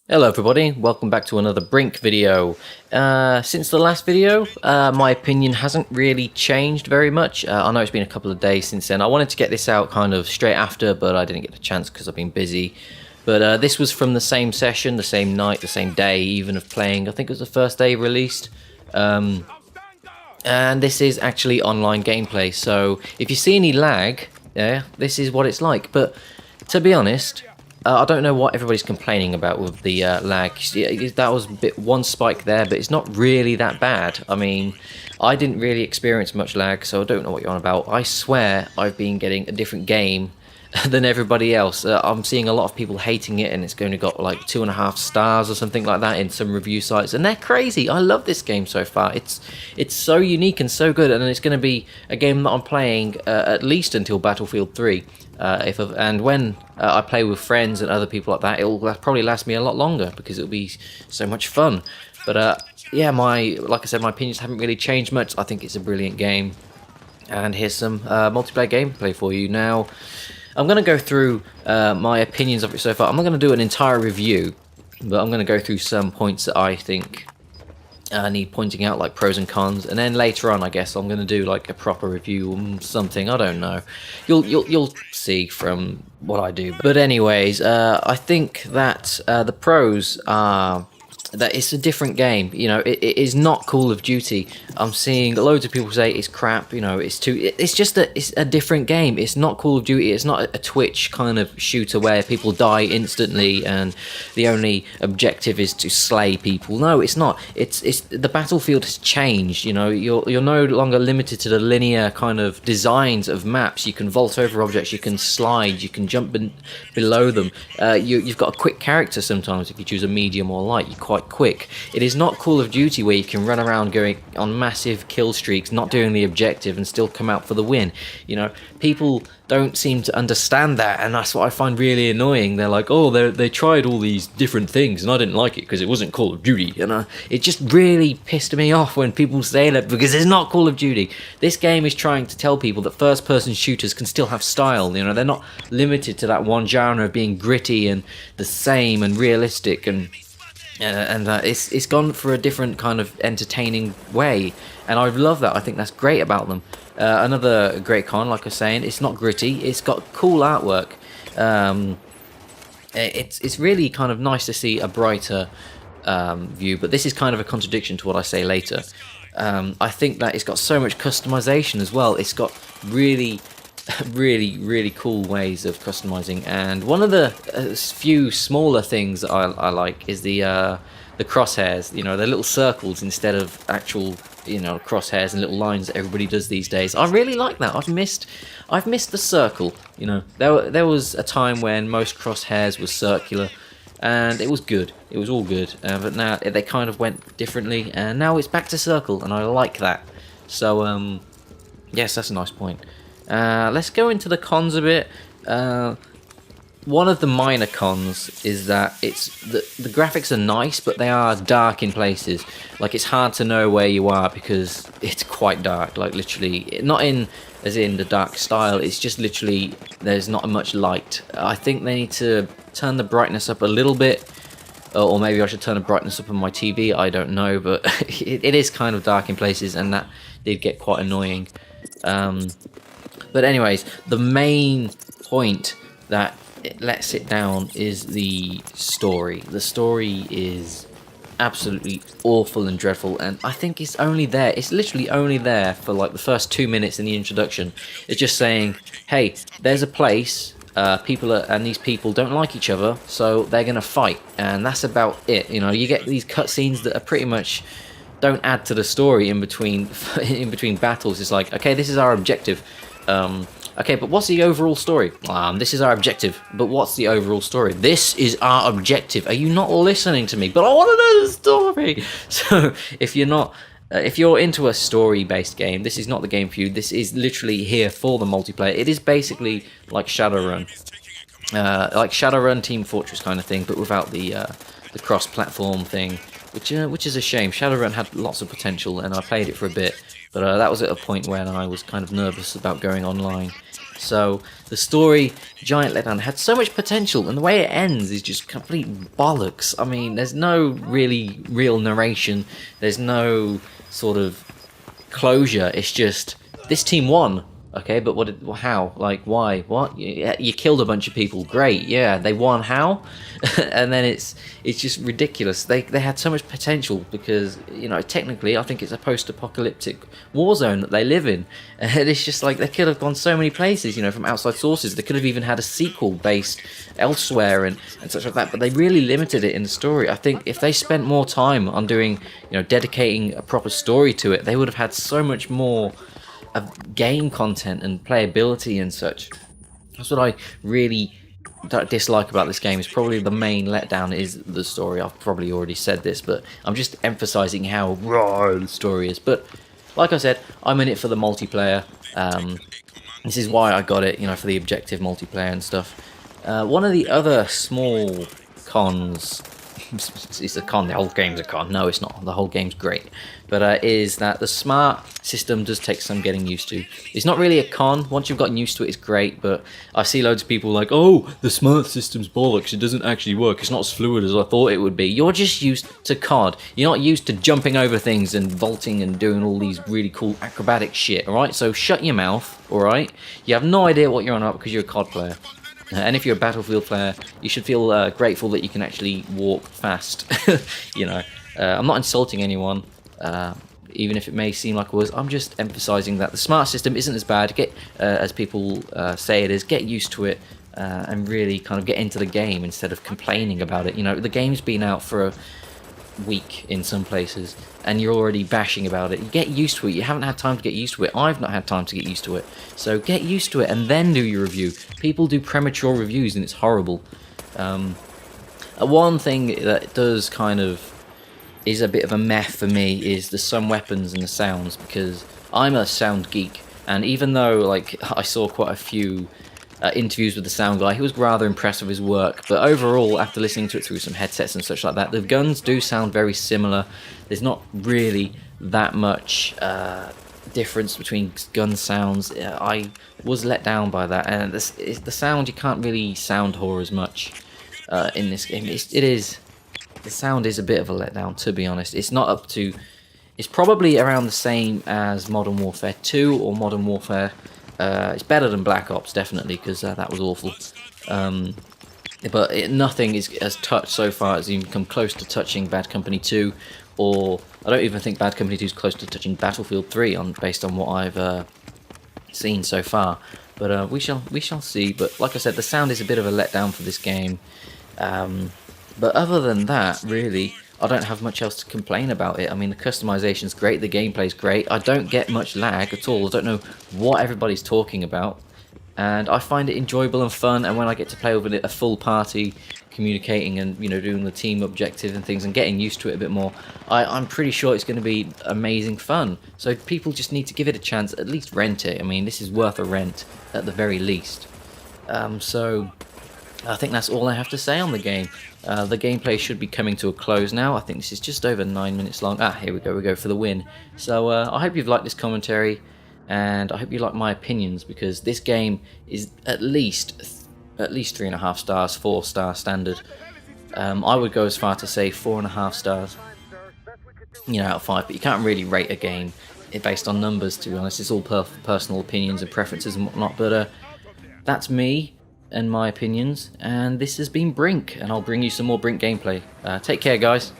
Hello everybody, welcome back to another Brink video. Since the last video, my opinion hasn't really changed very much. I know it's been a couple of days since then. I wanted to get this out kind of straight after, but I didn't get the chance because I've been busy. But this was from the same session, the same night, the same day even of playing. I think it was the first day released. And this is actually online gameplay, so if you see any lag, yeah, this is what it's like. But to be honest, I don't know what everybody's complaining about with the lag. Yeah, that was a bit one spike there, but it's not really that bad. I mean, I didn't really experience much lag, so I don't know what you're on about. I swear I've been getting a different game than everybody else. I'm seeing a lot of people hating it, and it's only got like 2.5 stars or something like that in some review sites, and they're crazy. I love this game so far. It's so unique and so good, and it's going to be a game that I'm playing at least until Battlefield 3. And when I play with friends and other people like that, it'll probably last me a lot longer because it'll be so much fun. But yeah, like I said, my opinions haven't really changed much. I think it's a brilliant game, and here's some multiplayer gameplay for you. Now, I'm going to go through my opinions of it so far. I'm not going to do an entire review, but I'm going to go through some points that I think need pointing out, like pros and cons, and then later on I guess I'm going to do like a proper review or something. I don't know, you'll see from what I do. But anyways, I think that the pros are that it's a different game. You know, it is not Call of Duty. I'm seeing loads of people say it's crap, you know, it's just it's a different game. It's not Call of Duty. It's not a Twitch kind of shooter where people die instantly and the only objective is to slay people. No, it's not. It's the battlefield has changed. You know, you're no longer limited to the linear kind of designs of maps. You can vault over objects, you can slide, you can jump below them. You've got a quick character sometimes if you choose a medium or light. You're quite quick. It is not Call of Duty where you can run around going on massive kill streaks, not doing the objective and still come out for the win. You know, people don't seem to understand that, and that's what I find really annoying. They're like, oh, they tried all these different things and I didn't like it because it wasn't Call of Duty. And it just really pissed me off when people say that, because it's not Call of Duty. This game is trying to tell people that first-person shooters can still have style. You know, they're not limited to that one genre of being gritty and the same and realistic, and it's gone for a different kind of entertaining way, and I love that. I think that's great about them. Another great con, like I was saying, it's not gritty. It's got cool artwork. It's really kind of nice to see a brighter view, but this is kind of a contradiction to what I say later. I think that it's got so much customization as well. It's got really really cool ways of customizing, and one of the few smaller things that I like is the crosshairs. You know, they're little circles instead of actual, you know, crosshairs and little lines that everybody does these days. I really like that. I've missed the circle. You know, there was a time when most crosshairs was circular, and it was good. It was all good, but now they kind of went differently, and now it's back to circle, and I like that. So yes, that's a nice point. Let's go into the cons a bit. One of the minor cons is that the graphics are nice, but they are dark in places. Like, it's hard to know where you are because it's quite dark. Like, literally, not in as in the dark style. It's just literally there's not much light. I think they need to turn the brightness up a little bit, or maybe I should turn the brightness up on my TV. I don't know, but it is kind of dark in places, and that did get quite annoying. But anyways, the main point that lets it down is the story. The story is absolutely awful and dreadful, and I think it's only there. It's literally only there for like the first 2 minutes in the introduction. It's just saying, hey, there's a place, and these people don't like each other, so they're gonna fight, and that's about it. You know, you get these cutscenes that are pretty much don't add to the story in between battles. It's like, okay, this is our objective. Okay, but what's the overall story? This is our objective, but what's the overall story? This is our objective. Are you not listening to me? But I want to know the story. So if you're into a story-based game, this is not the game for you. This is literally here for the multiplayer. It is basically like Shadowrun, Team Fortress kind of thing, but without the cross-platform thing, which is a shame. Shadowrun had lots of potential, and I played it for a bit. But that was at a point when I was kind of nervous about going online. So the story, giant letdown, had so much potential, and the way it ends is just complete bollocks. I mean, there's no really real narration, there's no sort of closure. It's just this team won. Okay, but what? How? Like, why? What? You killed a bunch of people. Great, yeah, they won. How? And then it's just ridiculous. They had so much potential because, you know, technically I think it's a post-apocalyptic war zone that they live in, and it's just like they could have gone so many places. You know, from outside sources, they could have even had a sequel based elsewhere and such like that. But they really limited it in the story. I think if they spent more time on doing, you know, dedicating a proper story to it, they would have had so much more of game content and playability and such. That's what I really dislike about this game. Is probably the main letdown is the story. I've probably already said this, but I'm just emphasizing how raw the story is. But like I said, I'm in it for the multiplayer. This is why I got it, you know, for the objective multiplayer and stuff. One of the other small cons, it's a con, the whole game's a con, no it's not, the whole game's great, but is that the smart system does take some getting used to. It's not really a con, once you've gotten used to it it's great, but I see loads of people like, oh, the smart system's bollocks, it doesn't actually work, it's not as fluid as I thought it would be. You're just used to COD, you're not used to jumping over things and vaulting and doing all these really cool acrobatic shit, alright? So shut your mouth, alright? You have no idea what you're on about because you're a COD player. And if you're a Battlefield player, you should feel grateful that you can actually walk fast. You know, I'm not insulting anyone, even if it may seem like I was. I'm just emphasizing that the smart system isn't as bad. Get as people say it is. Get used to it and really kind of get into the game instead of complaining about it. You know, the game's been out for a week in some places and you're already bashing about it. You get used to it. You haven't had time to get used to it. I've not had time to get used to it. So get used to it and then do your review. People do premature reviews and it's horrible. One thing that does kind of is a bit of a meh for me is the some weapons and the sounds, because I'm a sound geek, and even though like I saw quite a few interviews with the sound guy, he was rather impressed with his work, but overall, after listening to it through some headsets and such like that, the guns do sound very similar. There's not really that much difference between gun sounds. I was let down by that, and the sound, you can't really sound whore as much in this game. The sound is a bit of a letdown, to be honest. It's not up to, it's probably around the same as Modern Warfare 2 or Modern Warfare. It's better than Black Ops, definitely, because that was awful. But nothing has touched so far as even come close to touching Bad Company 2, or I don't even think Bad Company 2 is close to touching Battlefield 3 based on what I've seen so far. But we shall see. But like I said, the sound is a bit of a letdown for this game. But other than that, really, I don't have much else to complain about it. I mean, the customization's great, the gameplay's great. I don't get much lag at all. I don't know what everybody's talking about. And I find it enjoyable and fun, and when I get to play with a full party, communicating and, you know, doing the team objective and things and getting used to it a bit more, I'm pretty sure it's going to be amazing fun. So people just need to give it a chance, at least rent it. I mean, this is worth a rent at the very least. So I think that's all I have to say on the game. The gameplay should be coming to a close now. I think this is just over 9 minutes long. Here we go for the win. So I hope you've liked this commentary, and I hope you like my opinions, because this game is at least 3.5 stars, 4-star standard. I would go as far to say 4.5 stars, you know, out of 5, but you can't really rate a game based on numbers, to be honest. It's all personal opinions and preferences and whatnot, but that's me and my opinions, and this has been Brink, and I'll bring you some more Brink gameplay. Take care, guys.